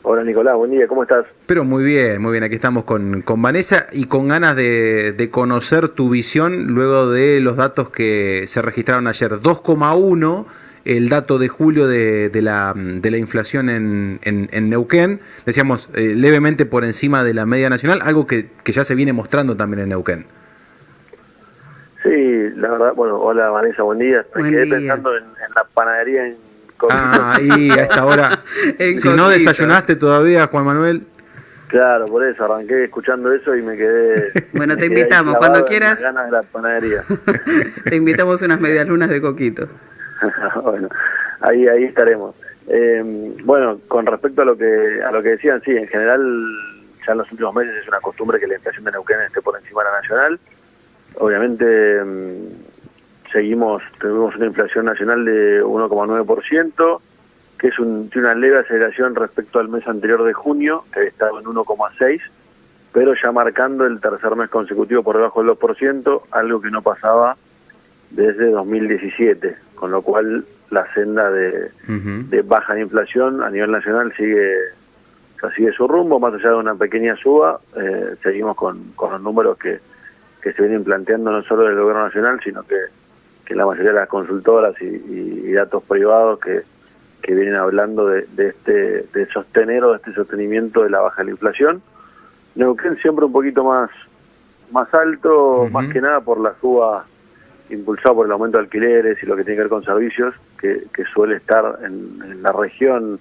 Hola Nicolás, buen día, ¿cómo estás? Pero muy bien, aquí estamos con Vanessa y con ganas de conocer tu visión luego de los datos que se registraron ayer. 2,1 el dato de julio de la inflación en Neuquén, decíamos levemente por encima de la media nacional, algo que ya se viene mostrando también en Neuquén. Sí, la verdad, bueno, hola Vanessa, buen día. Me Buen quedé día. pensando en la panadería en Coquitos. Ah, y a esta hora, En si no Coquitos. desayunaste todavía, Juan Manuel. Claro, por eso arranqué escuchando eso y me quedé, Bueno, me te quedé ahí invitamos, cuando clavado en las quieras, ganas de la panadería. te invitamos unas medialunas de Coquitos. Bueno, ahí estaremos. Bueno, con respecto a lo que decían, sí, en general ya en los últimos meses es una costumbre que la inflación de Neuquén esté por encima de la nacional. Obviamente tuvimos una inflación nacional de 1,9%, que tiene una leve aceleración respecto al mes anterior de junio, que estaba en 1,6%, pero ya marcando el tercer mes consecutivo por debajo del 2%, algo que no pasaba desde 2017, con lo cual la senda de baja de inflación a nivel nacional sigue su rumbo, más allá de una pequeña suba. Seguimos con los números que se vienen planteando no solo del gobierno nacional, sino que la mayoría de las consultoras y datos privados que vienen hablando de sostener o de este sostenimiento de la baja de la inflación. Neuquén siempre un poquito más alto, más que nada por la suba impulsada por el aumento de alquileres y lo que tiene que ver con servicios, que suele estar en la región,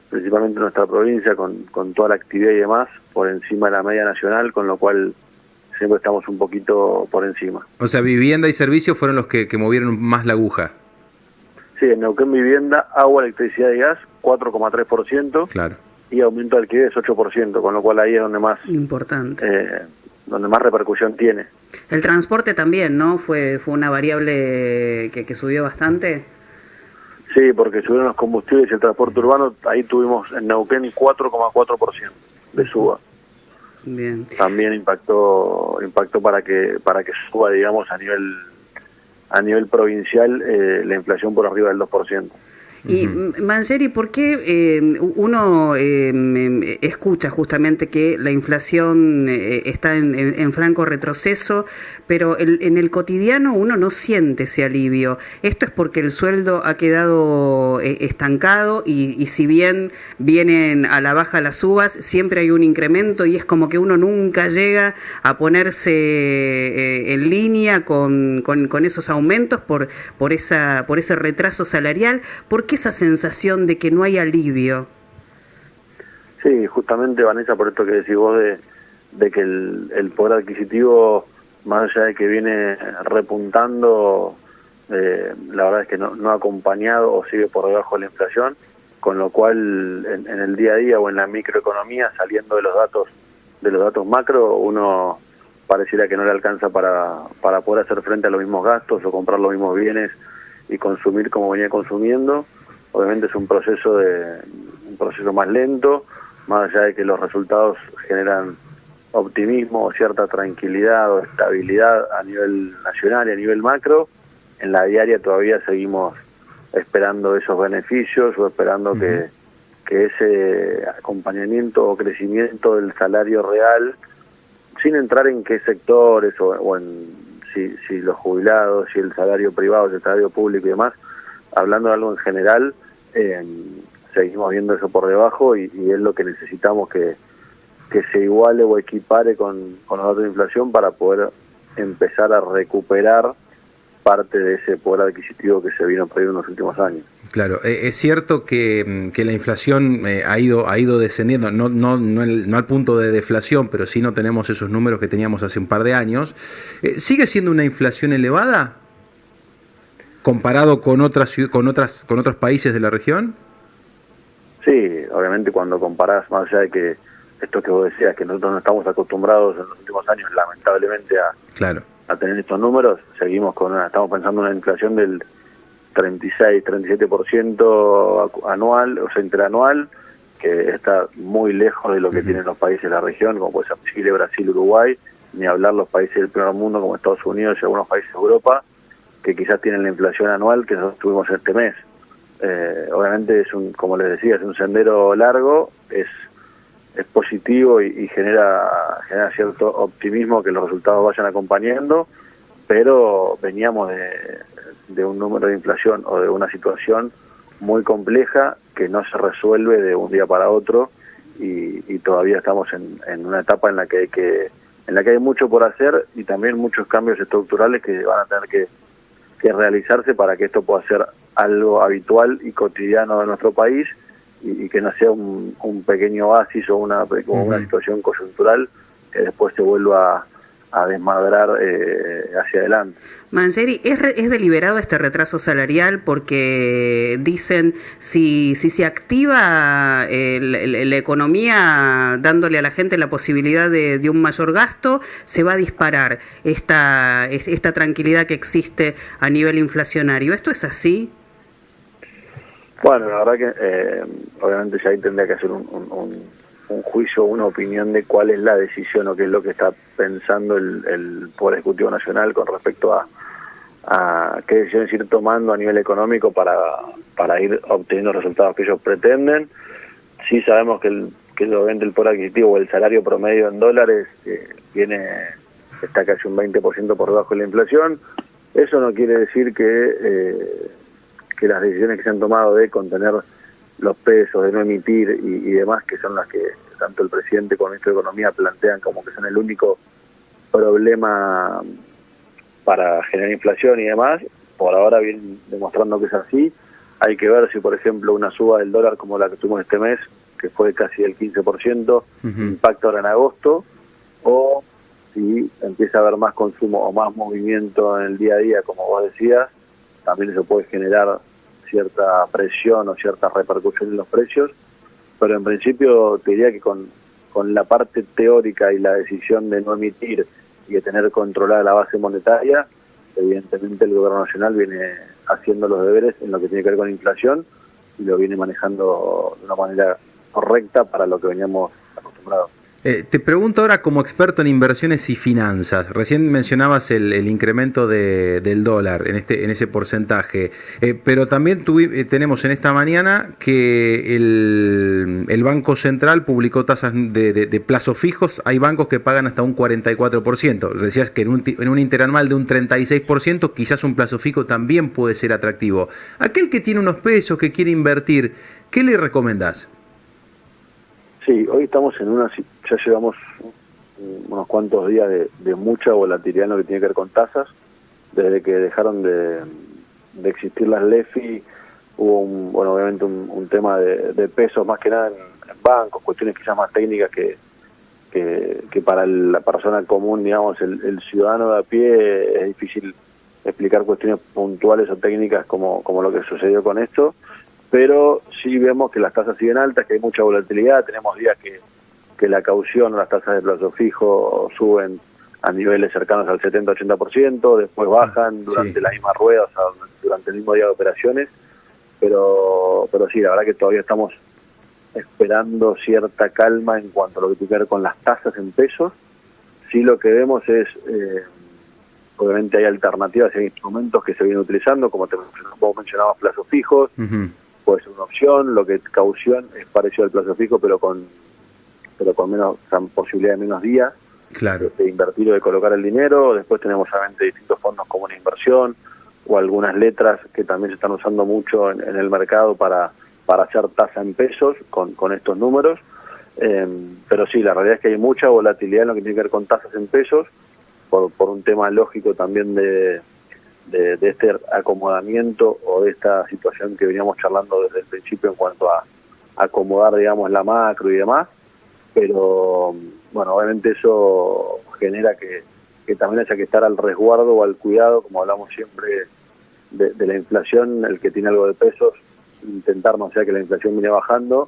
principalmente en nuestra provincia, con toda la actividad y demás, por encima de la media nacional, con lo cual siempre estamos un poquito por encima. O sea, vivienda y servicios fueron los que movieron más la aguja. Sí, en Neuquén vivienda, agua, electricidad y gas, 4,3%. Claro. Y aumento de alquileres 8%, con lo cual ahí es donde más Importante. Donde más repercusión tiene. El transporte también, ¿no? Fue una variable que subió bastante. Sí, porque subieron los combustibles y el transporte urbano, ahí tuvimos en Neuquén 4,4% de suba. Bien. También impactó para que suba, digamos, a nivel provincial la inflación por arriba del 2%. Y Mangieri, ¿por qué uno escucha justamente que la inflación está en franco retroceso, pero en el cotidiano uno no siente ese alivio? Esto es porque el sueldo ha quedado estancado y si bien vienen a la baja las subas, siempre hay un incremento y es como que uno nunca llega a ponerse en línea con esos aumentos por ese retraso salarial. ¿Por qué esa sensación de que no hay alivio? Sí, justamente, Vanessa, por esto que decís vos de que el poder adquisitivo, más allá de que viene repuntando, la verdad es que no ha acompañado o sigue por debajo de la inflación, con lo cual en el día a día o en la microeconomía, saliendo de los datos macro, uno pareciera que no le alcanza para poder hacer frente a los mismos gastos o comprar los mismos bienes y consumir como venía consumiendo. Obviamente es un proceso más lento, más allá de que los resultados generan optimismo o cierta tranquilidad o estabilidad a nivel nacional y a nivel macro. En la diaria todavía seguimos esperando esos beneficios o esperando que ese acompañamiento o crecimiento del salario real, sin entrar en qué sectores o en si los jubilados, si el salario privado, si el salario público y demás, hablando de algo en general, seguimos viendo eso por debajo y es lo que necesitamos que se iguale o equipare con los datos de inflación para poder empezar a recuperar parte de ese poder adquisitivo que se vino perdiendo en los últimos años. Claro, es cierto que la inflación ha ido descendiendo, no al punto de deflación, pero sí no tenemos esos números que teníamos hace un par de años. ¿Sigue siendo una inflación elevada comparado con otros países de la región? Sí, obviamente cuando comparás, más allá de que esto que vos decías, que nosotros no estamos acostumbrados en los últimos años, lamentablemente, a tener estos números, estamos pensando en una inflación del 36-37% anual, o sea, interanual, que está muy lejos de lo que tienen los países de la región, como puede ser Chile, Brasil, Uruguay, ni hablar los países del primer mundo como Estados Unidos y algunos países de Europa, que quizás tienen la inflación anual que nosotros tuvimos este mes. obviamente como les decía, es un sendero largo, es positivo y genera cierto optimismo que los resultados vayan acompañando, pero veníamos de un número de inflación o de una situación muy compleja que no se resuelve de un día para otro y todavía estamos en una etapa en la que hay mucho por hacer y también muchos cambios estructurales que van a tener que realizarse para que esto pueda ser algo habitual y cotidiano de nuestro país y que no sea un pequeño oasis o una situación coyuntural que después se vuelva a desmadrar hacia adelante. Mangieri, ¿es deliberado este retraso salarial? Porque dicen, si se activa la economía dándole a la gente la posibilidad de un mayor gasto, se va a disparar esta tranquilidad que existe a nivel inflacionario. ¿Esto es así? Bueno, la verdad que obviamente ya ahí tendría que hacer un juicio, una opinión de cuál es la decisión o qué es lo que está pensando el Poder Ejecutivo Nacional con respecto a qué decisiones ir tomando a nivel económico para ir obteniendo los resultados que ellos pretenden. Sí sabemos que obviamente el poder adquisitivo o el salario promedio en dólares está casi un 20% por debajo de la inflación. Eso no quiere decir que las decisiones que se han tomado de contener los pesos, de no emitir y demás, que son las que tanto el presidente como el ministro de Economía plantean como que son el único problema para generar inflación y demás, por ahora vienen demostrando que es así. Hay que ver si, por ejemplo, una suba del dólar como la que tuvimos este mes, que fue casi del 15%, impacta ahora en agosto, o si empieza a haber más consumo o más movimiento en el día a día, como vos decías, también eso puede generar cierta presión o cierta repercusión en los precios, pero en principio te diría que con la parte teórica y la decisión de no emitir y de tener controlada la base monetaria, evidentemente el gobierno nacional viene haciendo los deberes en lo que tiene que ver con inflación y lo viene manejando de una manera correcta para lo que veníamos acostumbrados. Te pregunto ahora como experto en inversiones y finanzas. Recién mencionabas el incremento del dólar en ese porcentaje, pero también tenemos en esta mañana que el Banco Central publicó tasas de plazos fijos. Hay bancos que pagan hasta un 44%. Decías que en un interanual de un 36%, quizás un plazo fijo también puede ser atractivo. Aquel que tiene unos pesos, que quiere invertir, ¿qué le recomendás? Sí, hoy estamos ya llevamos unos cuantos días de mucha volatilidad en lo que tiene que ver con tasas. Desde que dejaron de existir las LEFI, hubo obviamente un tema de pesos más que nada en bancos, cuestiones quizás más técnicas que para la persona común, digamos, el ciudadano de a pie, es difícil explicar cuestiones puntuales o técnicas como lo que sucedió con esto. Pero sí vemos que las tasas siguen altas, que hay mucha volatilidad. Tenemos días que la caución o las tasas de plazo fijo suben a niveles cercanos al 70-80%, después bajan durante la misma rueda, o sea, durante el mismo día de operaciones. Pero sí, la verdad que todavía estamos esperando cierta calma en cuanto a lo que tiene que ver con las tasas en pesos. Sí, lo que vemos es, obviamente hay alternativas, hay instrumentos que se vienen utilizando, como vos mencionabas, plazos fijos. Puede ser una opción, lo que caución es parecido al plazo fijo, pero con menos, o sea, posibilidad de menos días, claro, de invertir o de colocar el dinero. Después tenemos obviamente distintos fondos como una inversión o algunas letras que también se están usando mucho en el mercado para hacer tasa en pesos con estos números. Pero sí, la realidad es que hay mucha volatilidad en lo que tiene que ver con tasas en pesos, por un tema lógico también de este acomodamiento o de esta situación que veníamos charlando desde el principio en cuanto a acomodar, digamos, la macro y demás. Pero bueno, obviamente eso genera que también haya que estar al resguardo o al cuidado, como hablamos siempre de la inflación. El que tiene algo de pesos, intentar, no sea que la inflación viene bajando,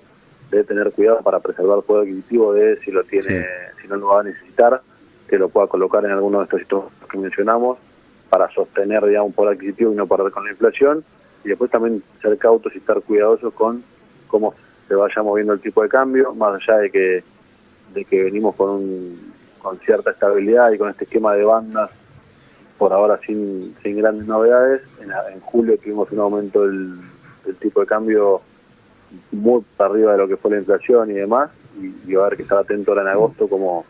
debe tener cuidado para preservar el poder adquisitivo de si lo tiene, si no lo va a necesitar, que lo pueda colocar en alguno de estos instrumentos que mencionamos, para sostener, digamos, un poder adquisitivo y no perder con la inflación. Y después también ser cautos y estar cuidadosos con cómo se vaya moviendo el tipo de cambio, más allá de que venimos con cierta estabilidad y con este esquema de bandas, por ahora sin grandes novedades. En julio tuvimos un aumento del el tipo de cambio muy para arriba de lo que fue la inflación y demás, y va a haber que estar atento ahora en agosto cómo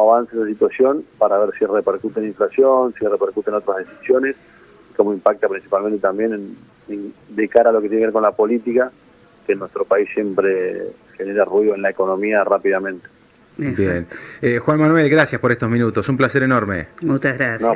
avanza esa situación para ver si repercute en inflación, si repercute en otras decisiones, cómo impacta principalmente también de cara a lo que tiene que ver con la política, que en nuestro país siempre genera ruido en la economía rápidamente. Bien. Juan Manuel, gracias por estos minutos, un placer enorme. Muchas gracias. No,